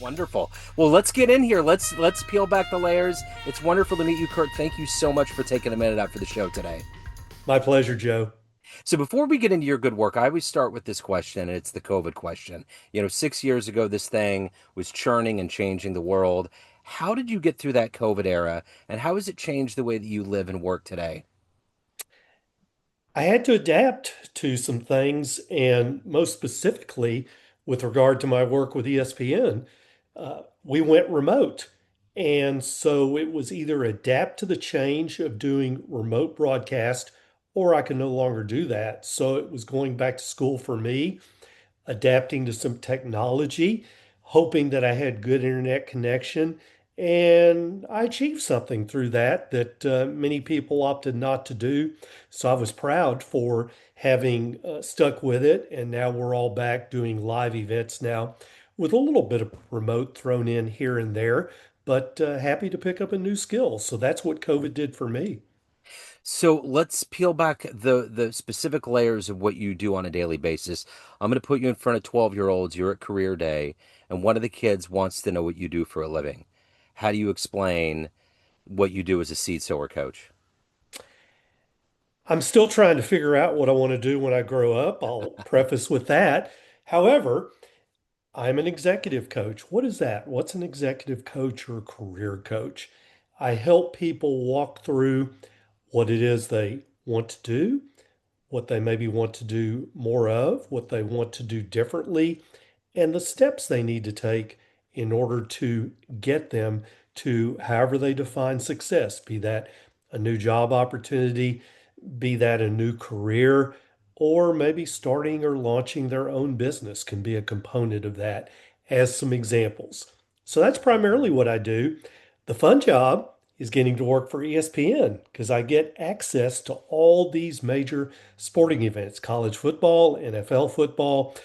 Wonderful. Well, let's get in here. Let's peel back the layers. It's wonderful to meet you, Kurt. Thank you so much for taking a minute out for the show today. My pleasure, Joe. So before we get into your good work, I always start with this question, and it's the COVID question. 6 years ago, this thing was churning and changing the world. How did you get through that COVID era, and how has it changed the way that you live and work today? I had to adapt to some things, and most specifically, with regard to my work with ESPN, we went remote. And so it was either adapt to the change of doing remote broadcast, or I could no longer do that. So it was going back to school for me, adapting to some technology, hoping that I had good internet connection. And I achieved something through that many people opted not to do. So I was proud for having stuck with it. And now we're all back doing live events now with a little bit of remote thrown in here and there, but happy to pick up a new skill. So that's what COVID did for me. So let's peel back the specific layers of what you do on a daily basis. I'm going to put you in front of 12-year-olds. You're at career day, and one of the kids wants to know what you do for a living. How do you explain what you do as a seed sower coach? I'm still trying to figure out what I want to do when I grow up. I'll preface with that. However, I'm an executive coach. What is that? What's an executive coach or a career coach? I help people walk through what it is they want to do, what they maybe want to do more of, what they want to do differently, and the steps they need to take in order to get them to however they define success, be that a new job opportunity, be that a new career, or maybe starting or launching their own business can be a component of that, as some examples. So that's primarily what I do. The fun job is getting to work for ESPN because I get access to all these major sporting events: college football, NFL football,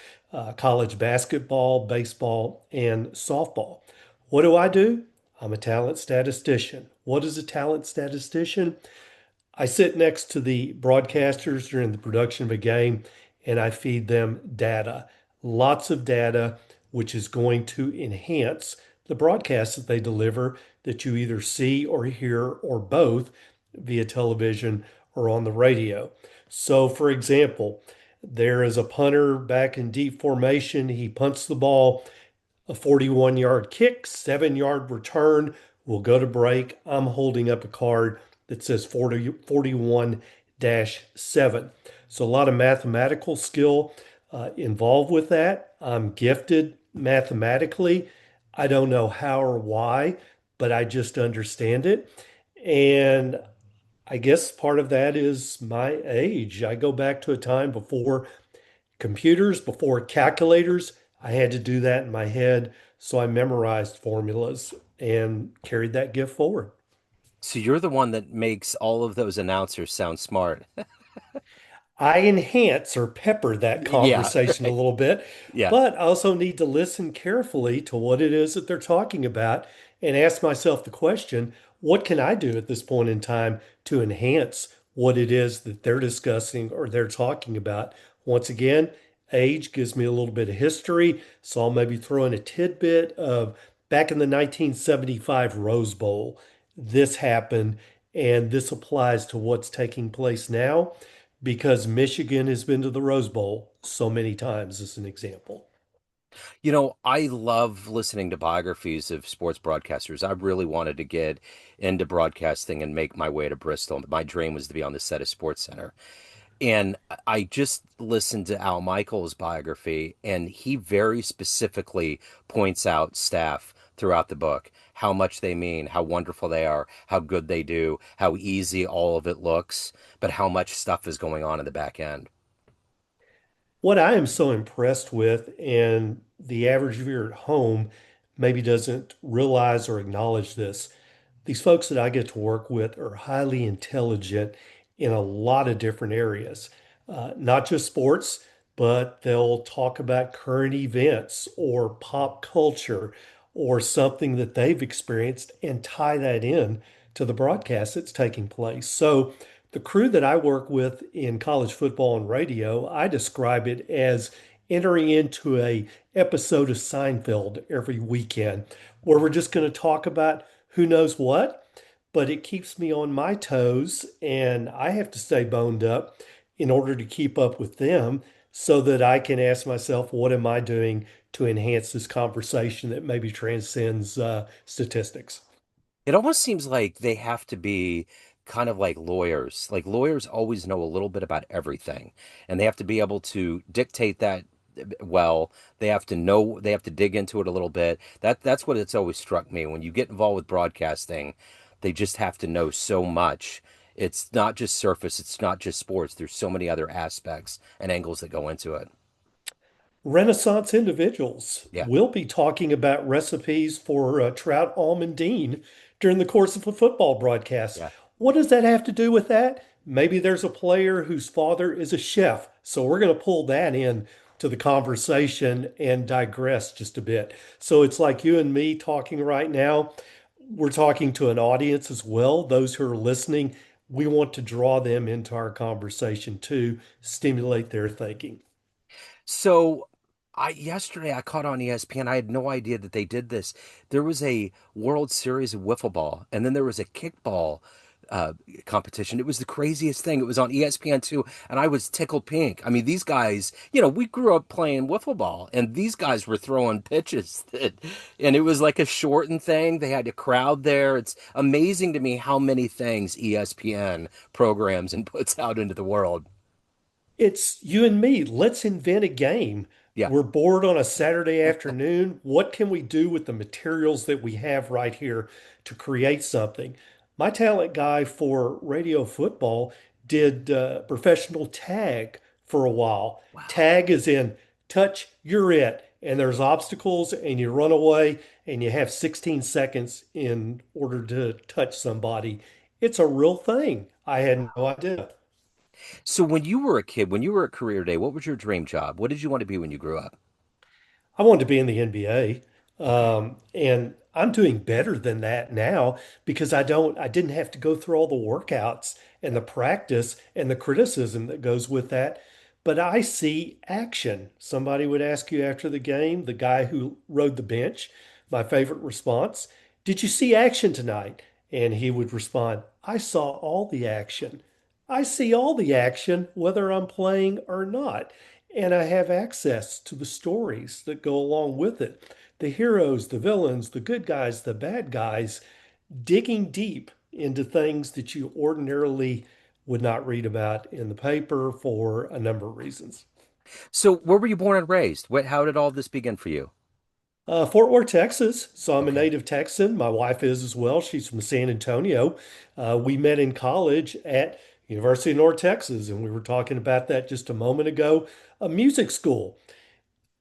college basketball, baseball, and softball. What do I do? I'm a talent statistician. What is a talent statistician? I sit next to the broadcasters during the production of a game and I feed them data, lots of data, which is going to enhance the broadcast that they deliver that you either see or hear or both via television or on the radio. So, for example, there is a punter back in deep formation. He punts the ball, a 41-yard kick, 7-yard return. We'll go to break. I'm holding up a card that says 41-7. So a lot of mathematical skill involved with that. I'm gifted mathematically. I don't know how or why, but I just understand it. And I guess part of that is my age. I go back to a time before computers, before calculators. I had to do that in my head. So I memorized formulas and carried that gift forward. So you're the one that makes all of those announcers sound smart. I enhance or pepper that Yeah, conversation a right. little bit, Yeah. but I also need to listen carefully to what it is that they're talking about and ask myself the question, what can I do at this point in time to enhance what it is that they're discussing or they're talking about? Once again, age gives me a little bit of history, so I'll maybe throw in a tidbit of back in the 1975 Rose Bowl. This happened, and this applies to what's taking place now because Michigan has been to the Rose Bowl so many times, as an example. I love listening to biographies of sports broadcasters. I really wanted to get into broadcasting and make my way to Bristol. My dream was to be on the set of Sports Center. And I just listened to Al Michaels' biography, and he very specifically points out staff throughout the book, how much they mean, how wonderful they are, how good they do, how easy all of it looks, but how much stuff is going on in the back end. What I am so impressed with, and the average viewer at home maybe doesn't realize or acknowledge this, these folks that I get to work with are highly intelligent in a lot of different areas, not just sports, but they'll talk about current events or pop culture or something that they've experienced and tie that in to the broadcast that's taking place. So, the crew that I work with in college football and radio, I describe it as entering into a episode of Seinfeld every weekend where we're just going to talk about who knows what, but it keeps me on my toes and I have to stay boned up in order to keep up with them so that I can ask myself, what am I doing to enhance this conversation that maybe transcends statistics? It almost seems like they have to be kind of like lawyers. Like lawyers always know a little bit about everything, and they have to be able to dictate that well. They have to know, they have to dig into it a little bit. That's what it's always struck me. When you get involved with broadcasting, they just have to know so much. It's not just surface, it's not just sports. There's so many other aspects and angles that go into it. Renaissance individuals Yeah. will be talking about recipes for trout almondine during the course of a football broadcast. Yeah. What does that have to do with that? Maybe there's a player whose father is a chef. So we're going to pull that in to the conversation and digress just a bit. So it's like you and me talking right now. We're talking to an audience as well, those who are listening. We want to draw them into our conversation to stimulate their thinking. So I yesterday I caught on ESPN. I had no idea that they did this. There was a World Series of wiffle ball, and then there was a kickball uh, competition. It was the craziest thing. It was on ESPN too, and I was tickled pink. I mean, these guys, we grew up playing wiffle ball, and these guys were throwing pitches and it was like a shortened thing. They had a crowd there. It's amazing to me how many things ESPN programs and puts out into the world. It's you and me. Let's invent a game. Yeah. We're bored on a Saturday afternoon. What can we do with the materials that we have right here to create something? My talent guy for radio football did professional tag for a while. Wow. Tag is in touch, you're it. And there's obstacles, and you run away, and you have 16 seconds in order to touch somebody. It's a real thing. I had no idea. So when you were a kid, when you were at career day, what was your dream job? What did you want to be when you grew up? I wanted to be in the NBA. Okay. And I'm doing better than that now because I didn't have to go through all the workouts and the practice and the criticism that goes with that. But I see action. Somebody would ask you after the game, the guy who rode the bench, my favorite response, did you see action tonight? And he would respond, I saw all the action. I see all the action, whether I'm playing or not. And I have access to the stories that go along with it. The heroes, the villains, the good guys, the bad guys, digging deep into things that you ordinarily would not read about in the paper for a number of reasons. So where were you born and raised? How did all this begin for you? Fort Worth, Texas. So I'm a Okay. native Texan. My wife is as well. She's from San Antonio. We met in college at University of North Texas, and we were talking about that just a moment ago. A music school.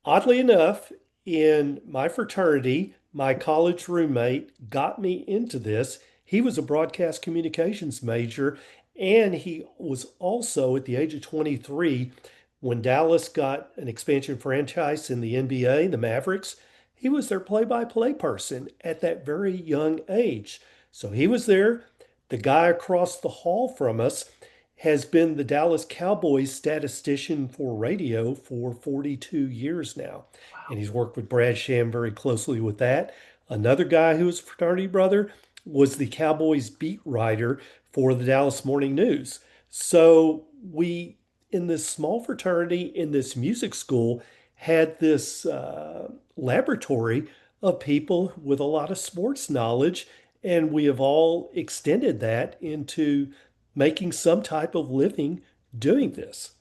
Oddly enough, in my fraternity, my college roommate got me into this. He was a broadcast communications major, and he was also at the age of 23 when Dallas got an expansion franchise in the NBA, the Mavericks. He was their play-by-play person at that very young age. So he was there. The guy across the hall from us has been the Dallas Cowboys statistician for radio for 42 years now. And he's worked with Brad Sham very closely with that. Another guy who was a fraternity brother was the Cowboys beat writer for the Dallas Morning News. So we, in this small fraternity, in this music school, had this laboratory of people with a lot of sports knowledge. And we have all extended that into making some type of living doing this.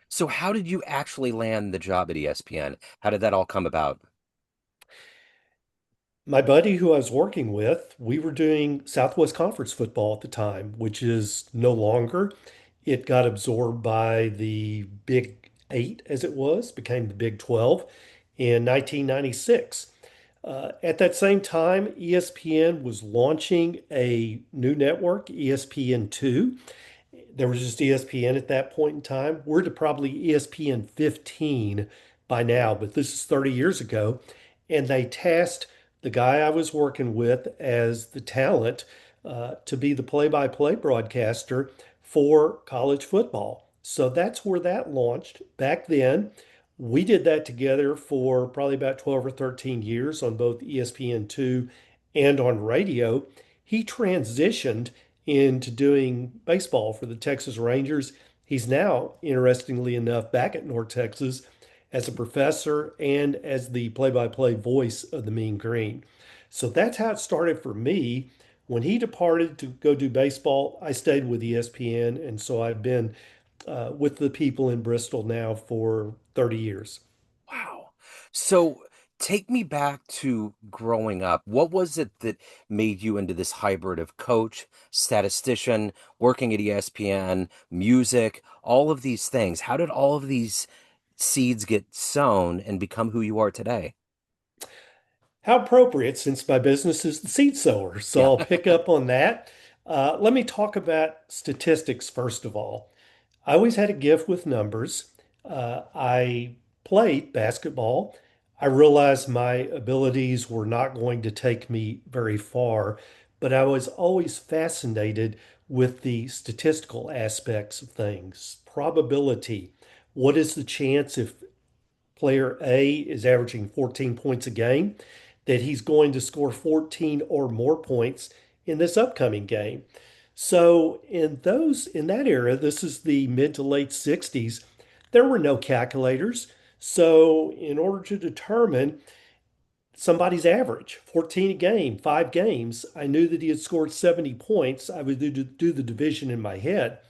So how did you actually land the job at ESPN? How did that all come about? My buddy who I was working with, we were doing Southwest Conference football at the time, which is no longer. It got absorbed by the Big Eight, as it was, became the Big 12 in 1996. At that same time, ESPN was launching a new network, ESPN2. There was just ESPN at that point in time. We're to probably ESPN 15 by now, but this is 30 years ago. And they tasked the guy I was working with as the talent to be the play-by-play broadcaster for college football. So that's where that launched. Back then, We did that together for probably about 12 or 13 years on both ESPN2 and on radio. He transitioned into doing baseball for the Texas Rangers. He's now, interestingly enough, back at North Texas as a professor and as the play-by-play voice of the Mean Green. So that's how it started for me. When he departed to go do baseball, I stayed with ESPN, and so I've been with the people in Bristol now for 30 years. Wow. So take me back to growing up. What was it that made you into this hybrid of coach, statistician, working at ESPN, music, all of these things? How did all of these seeds get sown and become who you are today? How appropriate since my business is the seed sower. So Yeah. I'll pick up on that. Let me talk about statistics first of all. I always had a gift with numbers. I played basketball. I realized my abilities were not going to take me very far, but I was always fascinated with the statistical aspects of things. Probability. What is the chance if player A is averaging 14 points a game, that he's going to score 14 or more points in this upcoming game? So in that era, this is the mid to late 60s, there were no calculators. So in order to determine somebody's average, 14 a game, 5 games, I knew that he had scored 70 points. I would do the division in my head.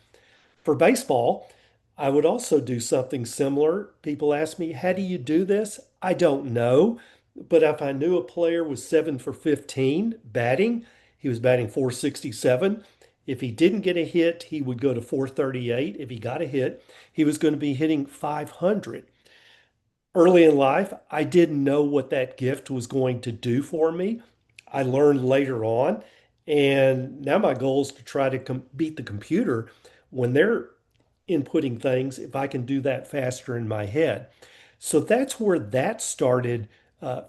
For baseball, I would also do something similar. People ask me, how do you do this? I don't know. But if I knew a player was 7 for 15 batting, he was batting 467. If he didn't get a hit, he would go to 438. If he got a hit, he was going to be hitting 500. Early in life, I didn't know what that gift was going to do for me. I learned later on. And now my goal is to try to beat the computer when they're inputting things, if I can do that faster in my head. So that's where that started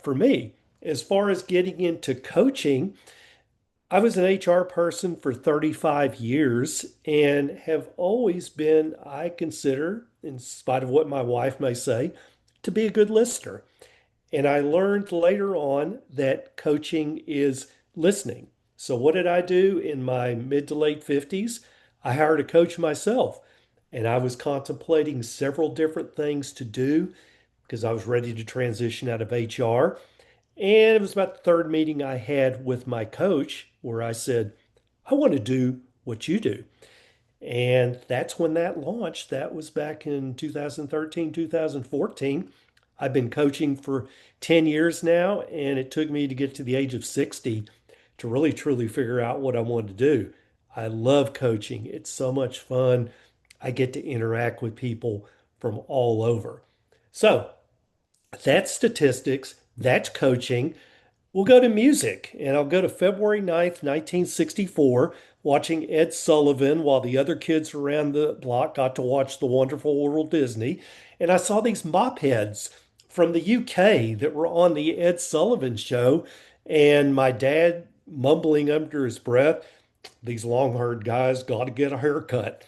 for me. As far as getting into coaching, I was an HR person for 35 years and have always been, I consider, in spite of what my wife may say, to be a good listener. And I learned later on that coaching is listening. So, what did I do in my mid to late 50s? I hired a coach myself, and I was contemplating several different things to do because I was ready to transition out of HR. And it was about the third meeting I had with my coach where I said, I want to do what you do. And that's when that launched. That was back in 2013, 2014. I've been coaching for 10 years now, and it took me to get to the age of 60 to really truly figure out what I wanted to do. I love coaching. It's so much fun. I get to interact with people from all over. So that's statistics, that's coaching. We'll go to music, and I'll go to February 9th, 1964, watching Ed Sullivan while the other kids around the block got to watch The Wonderful World Disney. And I saw these mop heads from the UK that were on the Ed Sullivan show, and my dad mumbling under his breath, these long-haired guys got to get a haircut.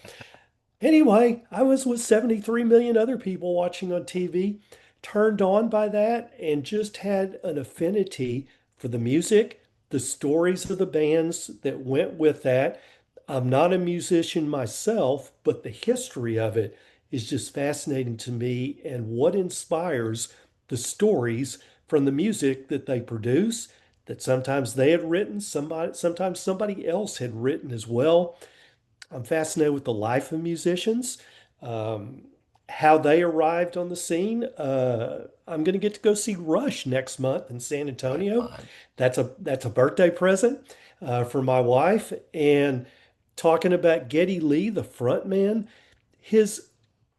Anyway, I was with 73 million other people watching on TV, turned on by that, and just had an affinity for the music, the stories of the bands that went with that. I'm not a musician myself, but the history of it is just fascinating to me and what inspires the stories from the music that they produce, that sometimes they had written, sometimes somebody else had written as well. I'm fascinated with the life of musicians, um, how they arrived on the scene. I'm going to get to go see Rush next month in San Right Antonio. on. That's a birthday present for my wife. And talking about Geddy Lee, the front man, his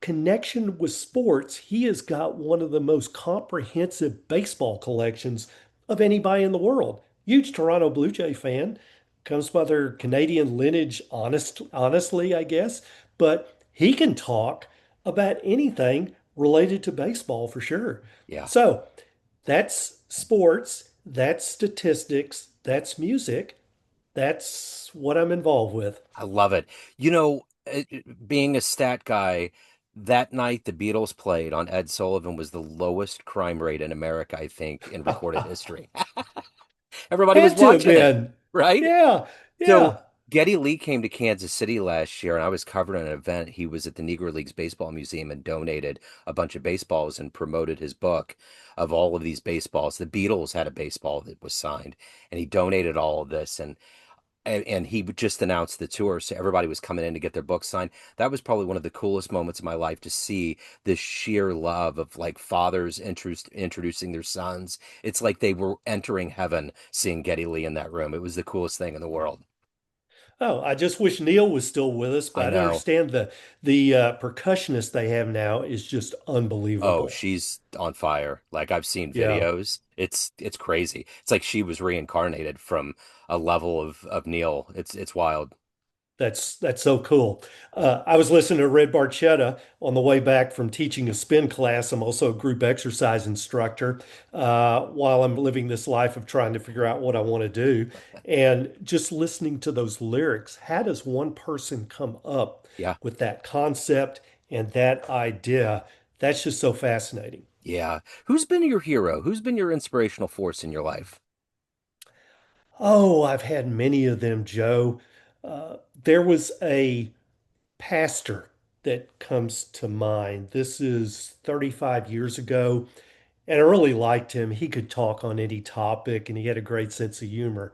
connection with sports, he has got one of the most comprehensive baseball collections of anybody in the world. Huge Toronto Blue Jay fan, comes by their Canadian lineage, honestly, I guess, but he can talk about anything related to baseball for sure. Yeah. So that's sports, that's statistics, that's music, that's what I'm involved with. I love it. You know, being a stat guy, That night the Beatles played on Ed Sullivan was the lowest crime rate in America, I think, in recorded history. Everybody was Had to have watching it, been. right? Yeah, So yeah. Geddy Lee came to Kansas City last year, and I was covering an event. He was at the Negro Leagues Baseball Museum and donated a bunch of baseballs and promoted his book of all of these baseballs. The Beatles had a baseball that was signed, and he donated all of this. And he just announced the tour, so everybody was coming in to get their books signed. That was probably one of the coolest moments of my life to see this sheer love of like fathers introducing their sons. It's like they were entering heaven seeing Geddy Lee in that room. It was the coolest thing in the world. Oh, I just wish Neil was still with us, I but I know. understand the percussionist they have now is just Oh, unbelievable. she's on fire. Like I've seen Yeah. videos. It's crazy. It's like she was reincarnated from a level of Neil. It's wild. That's so cool. I was listening to Red Barchetta on the way back from teaching a spin class. I'm also a group exercise instructor while I'm living this life of trying to figure out what I want to do. And just listening to those lyrics, how does one person come up Yeah. with that concept and that idea? That's just so fascinating. Yeah. Who's been your hero? Who's been your inspirational force in your life? Oh, I've had many of them, Joe. There was a pastor that comes to mind. This is 35 years ago, and I really liked him. He could talk on any topic and he had a great sense of humor.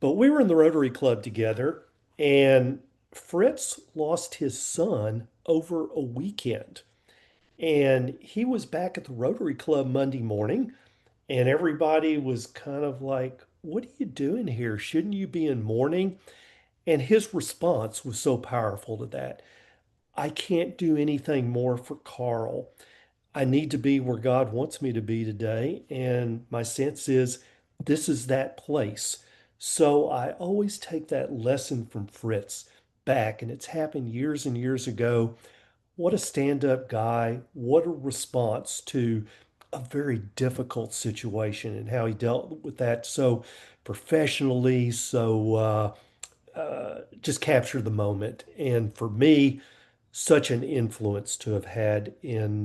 But we were in the Rotary Club together, and Fritz lost his son over a weekend. And he was back at the Rotary Club Monday morning, and everybody was kind of like, "What are you doing here? Shouldn't you be in mourning?" And his response was so powerful to that. I can't do anything more for Carl. I need to be where God wants me to be today. And my sense is this is that place. So I always take that lesson from Fritz back, and it's happened years and years ago. What a stand-up guy. What a response to a very difficult situation and how he dealt with that so professionally, just capture the moment. And for me, such an influence to have had in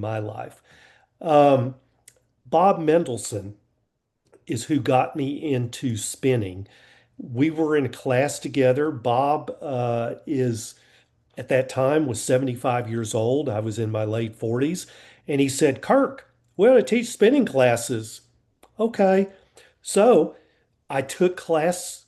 my life. Um, Bob Mendelsohn is who got me into spinning. We were in a class together. Bob is at that time was 75 years old. I was in my late 40s. And he said, Kirk, we ought to teach spinning classes. Okay. So I took class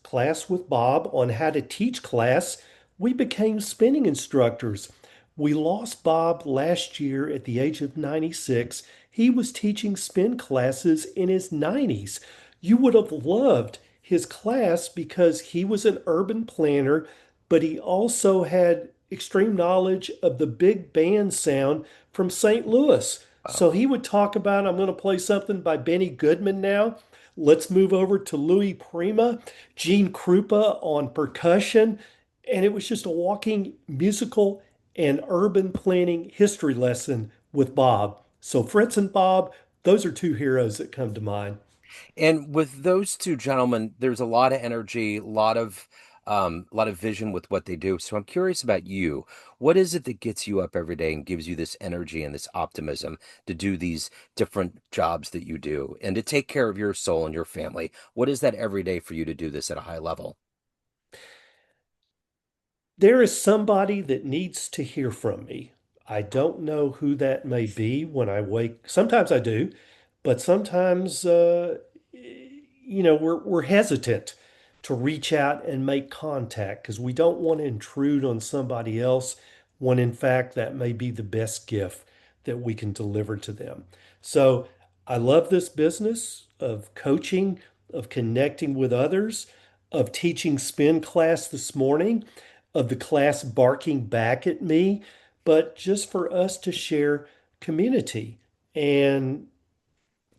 with Bob on how to teach class. We became spinning instructors. We lost Bob last year at the age of 96. He was teaching spin classes in his 90s. You would have loved his class because he was an urban planner, but he also had extreme knowledge of the big band sound from St. Louis. Wow. So he would talk about, I'm going to play something by Benny Goodman now. Let's move over to Louis Prima, Gene Krupa on percussion. And it was just a walking musical and urban planning history lesson with Bob. So Fritz and Bob, those are two heroes that come to mind. And with those two gentlemen, there's a lot of energy, a lot of vision with what they do. So I'm curious about you. What is it that gets you up every day and gives you this energy and this optimism to do these different jobs that you do and to take care of your soul and your family? What is that every day for you to do this at a high level? There is somebody that needs to hear from me. I don't know who that may be when I wake. Sometimes I do, but sometimes, we're hesitant to reach out and make contact because we don't want to intrude on somebody else when in fact that may be the best gift that we can deliver to them. So I love this business of coaching, of connecting with others, of teaching spin class this morning, of the class barking back at me, but just for us to share community and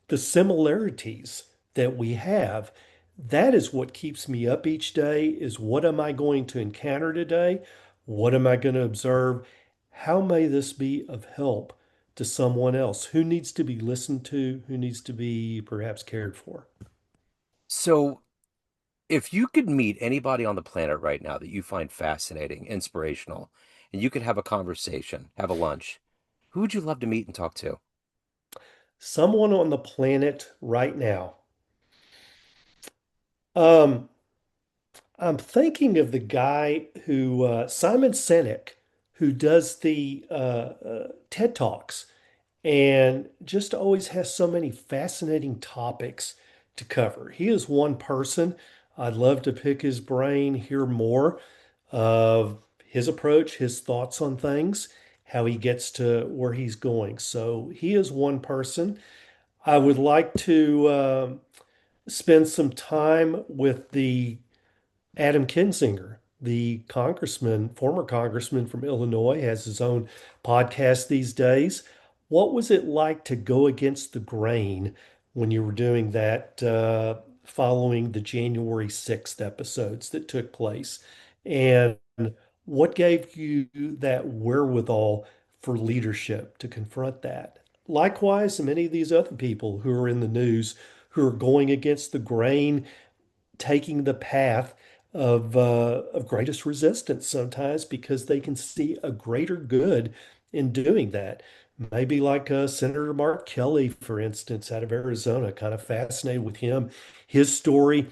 the similarities that we have. That is what keeps me up each day is what am I going to encounter today? What am I going to observe? How may this be of help to someone else who needs to be listened to, who needs to be perhaps cared for? So if you could meet anybody on the planet right now that you find fascinating, inspirational, and you could have a conversation, have a lunch, who would you love to meet and talk to? Someone on the planet right now. Um, I'm thinking of the guy who, Simon Sinek, who does the TED Talks and just always has so many fascinating topics to cover. He is one person. I'd love to pick his brain, hear more of his approach, his thoughts on things, how he gets to where he's going. So he is one person. I would like to spend some time with the Adam Kinzinger, the congressman, former congressman from Illinois, has his own podcast these days. What was it like to go against the grain when you were doing that following the January 6th episodes that took place? And what gave you that wherewithal for leadership to confront that? Likewise, many of these other people who are in the news who are going against the grain, taking the path of greatest resistance sometimes because they can see a greater good in doing that. Maybe like Senator Mark Kelly, for instance, out of Arizona, kind of fascinated with him, his story,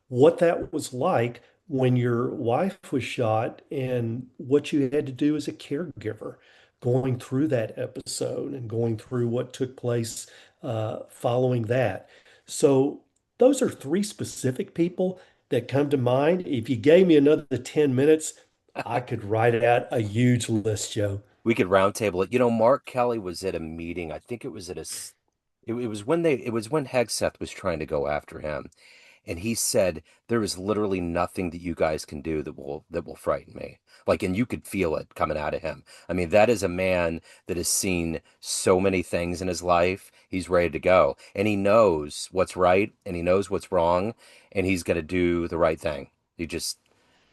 what that was like when your wife was shot and what you had to do as a caregiver, going through that episode and going through what took place following that. So those are three specific people that come to mind. If you gave me another 10 minutes, I could write out a huge list, Joe. We could roundtable it. You know, Mark Kelly was at a meeting. I think it was at it was when it was when Hegseth was trying to go after him, and he said there is literally nothing that you guys can do that will frighten me. Like, and you could feel it coming out of him. I mean, that is a man that has seen so many things in his life. He's ready to go, and he knows what's right and he knows what's wrong, and he's going to do the right thing. He just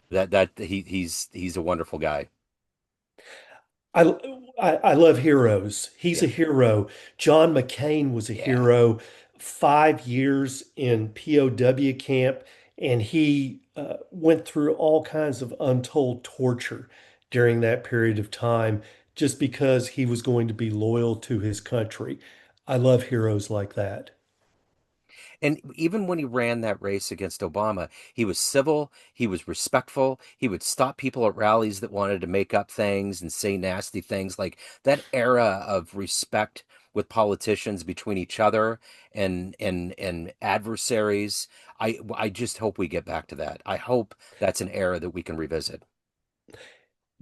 he's a wonderful guy. I, I love heroes. He's Yeah, a hero. John McCain was a yeah. hero. 5 years in POW camp, and he went through all kinds of untold torture during that period of time just because he was going to be loyal to his country. I love heroes like that. And even when he ran that race against Obama, he was civil, he was respectful, he would stop people at rallies that wanted to make up things and say nasty things. Like that era of respect with politicians between each other and adversaries. I just hope we get back to that. I hope that's an era that we can revisit.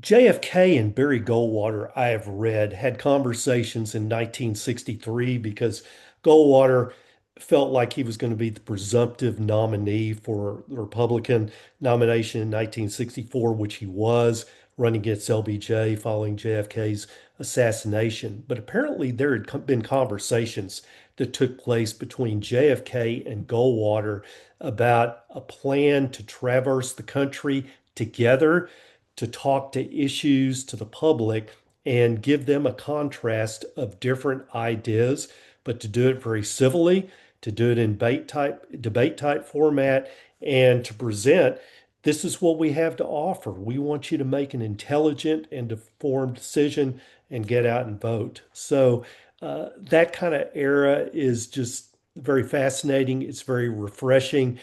JFK and Barry Goldwater, I have read, had conversations in 1963 because Goldwater felt like he was going to be the presumptive nominee for the Republican nomination in 1964, which he was, running against LBJ following JFK's assassination. But apparently, there had been conversations that took place between JFK and Goldwater about a plan to traverse the country together to talk to issues to the public and give them a contrast of different ideas, but to do it very civilly, to do it in debate type format, and to present this is what we have to offer. We want you to make an intelligent and informed decision and get out and vote. So that kind of era is just very fascinating. It's very refreshing.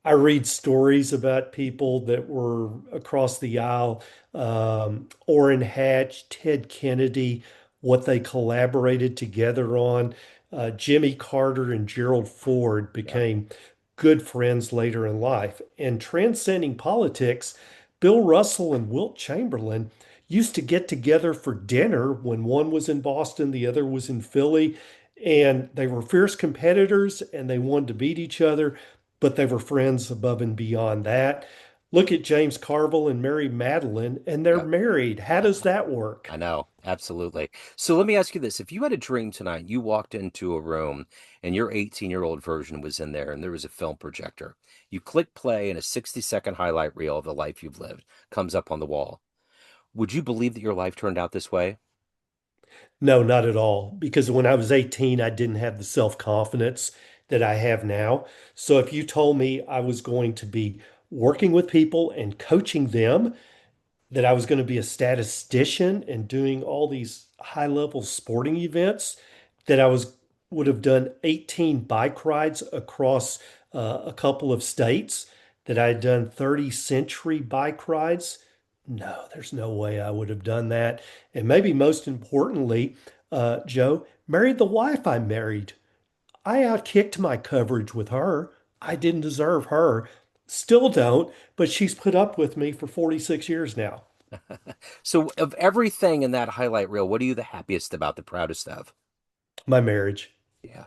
I read stories about people that were across the aisle, Orrin Hatch, Ted Kennedy, what they collaborated together on. Jimmy Carter and Gerald Ford Yeah. became good friends later in life. And transcending politics, Bill Russell and Wilt Chamberlain used to get together for dinner when one was in Boston, the other was in Philly, and they were fierce competitors and they wanted to beat each other, but they were friends above and beyond that. Look at James Carville and Mary Madeline, and they're Yeah. married. How does that work? I know, absolutely. So let me ask you this. If you had a dream tonight, you walked into a room and your 18-year-old version was in there and there was a film projector. You click play and a 60-second highlight reel of the life you've lived comes up on the wall. Would you believe that your life turned out this way? No, not at all. Because when I was 18, I didn't have the self-confidence that I have now. So if you told me I was going to be working with people and coaching them, that I was going to be a statistician and doing all these high level sporting events, that I was would have done 18 bike rides across a couple of states, that I had done 30 century bike rides. No, there's no way I would have done that. And maybe most importantly, Joe, married the wife I married. I outkicked my coverage with her. I didn't deserve her. Still don't, but she's put up with me for 46 years now. So, of everything in that highlight reel, what are you the happiest about, the proudest of? My marriage. Yeah.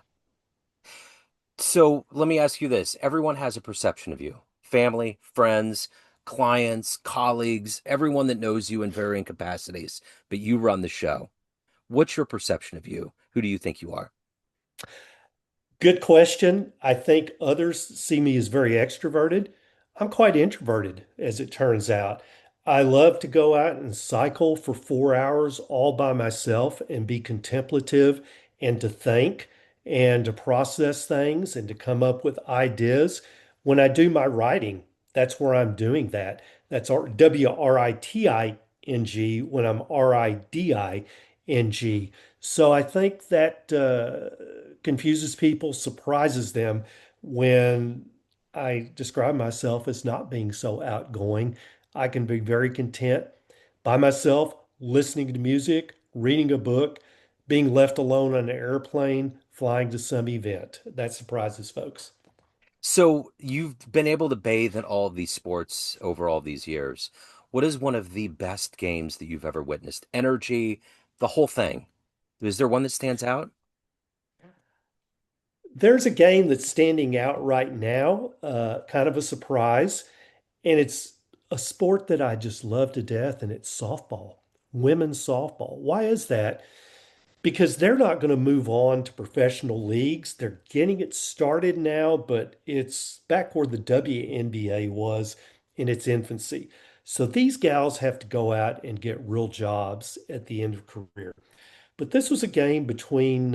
So, let me ask you this. Everyone has a perception of you. Family, friends, clients, colleagues, everyone that knows you in varying capacities, but you run the show. What's your perception of you? Who do you think you are? Good question. I think others see me as very extroverted. I'm quite introverted, as it turns out. I love to go out and cycle for 4 hours all by myself and be contemplative and to think and to process things and to come up with ideas. When I do my writing, that's where I'm doing that. That's WRITING when I'm RIDING. So I think that confuses people, surprises them when I describe myself as not being so outgoing. I can be very content by myself, listening to music, reading a book, being left alone on an airplane, flying to some event. That surprises folks. So, you've been able to bathe in all of these sports over all these years. What is one of the best games that you've ever witnessed? Energy, the whole thing. Is there one that stands out? There's a game that's standing out right now, kind of a surprise, and it's a sport that I just love to death, and it's softball, women's softball. Why is that? Because they're not going to move on to professional leagues. They're getting it started now, but it's back where the WNBA was in its infancy. So these gals have to go out and get real jobs at the end of career. But this was a game between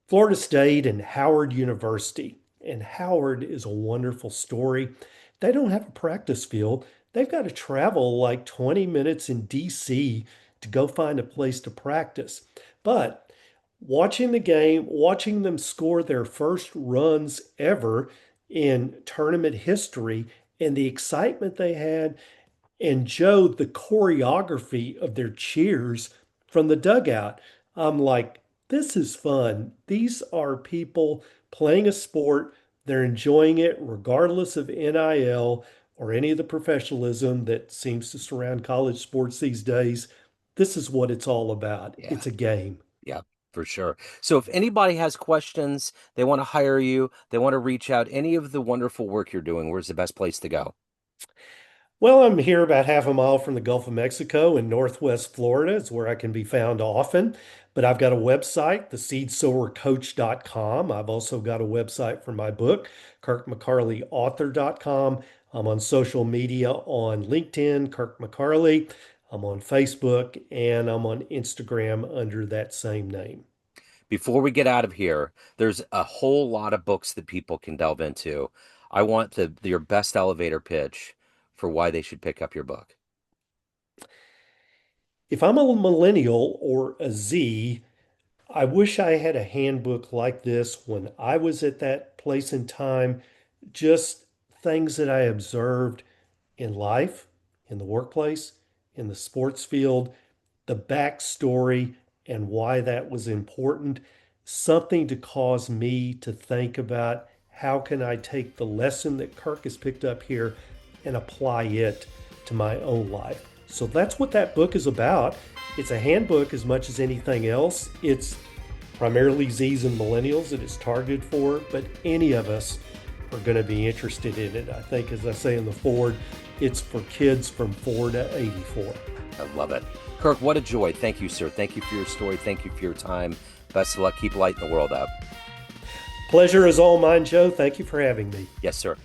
Florida State and Howard University. And Howard is a wonderful story. They don't have a practice field. They've got to travel like 20 minutes in DC to go find a place to practice. But watching the game, watching them score their first runs ever in tournament history, and the excitement they had, and Joe, the choreography of their cheers from the dugout. I'm like, this is fun. These are people playing a sport. They're enjoying it regardless of NIL or any of the professionalism that seems to surround college sports these days. This is what it's all about. Yeah, It's a game. yeah, for sure. So, if anybody has questions, they want to hire you, they want to reach out, any of the wonderful work you're doing, where's the best place to go? Well, I'm here about half a mile from the Gulf of Mexico in Northwest Florida. It's where I can be found often. But I've got a website, the seedsowercoach.com. I've also got a website for my book, kirkmccarleyauthor.com. I'm on social media on LinkedIn, Kirk McCarley. I'm on Facebook and I'm on Instagram under that same name. Before we get out of here, there's a whole lot of books that people can delve into. I want your best elevator pitch for why they should pick up your book. If I'm a millennial or a Z, I wish I had a handbook like this when I was at that place in time. Just things that I observed in life, in the workplace, in the sports field, the backstory and why that was important. Something to cause me to think about how can I take the lesson that Kirk has picked up here and apply it to my own life. So that's what that book is about. It's a handbook as much as anything else. It's primarily Z's and millennials that it's targeted for, but any of us are going to be interested in it. I think, as I say in the forward, it's for kids from 4 to 84. I love it. Kirk, what a joy. Thank you, sir. Thank you for your story. Thank you for your time. Best of luck. Keep lighting the world up. Pleasure is all mine, Joe. Thank you for having me. Yes, sir.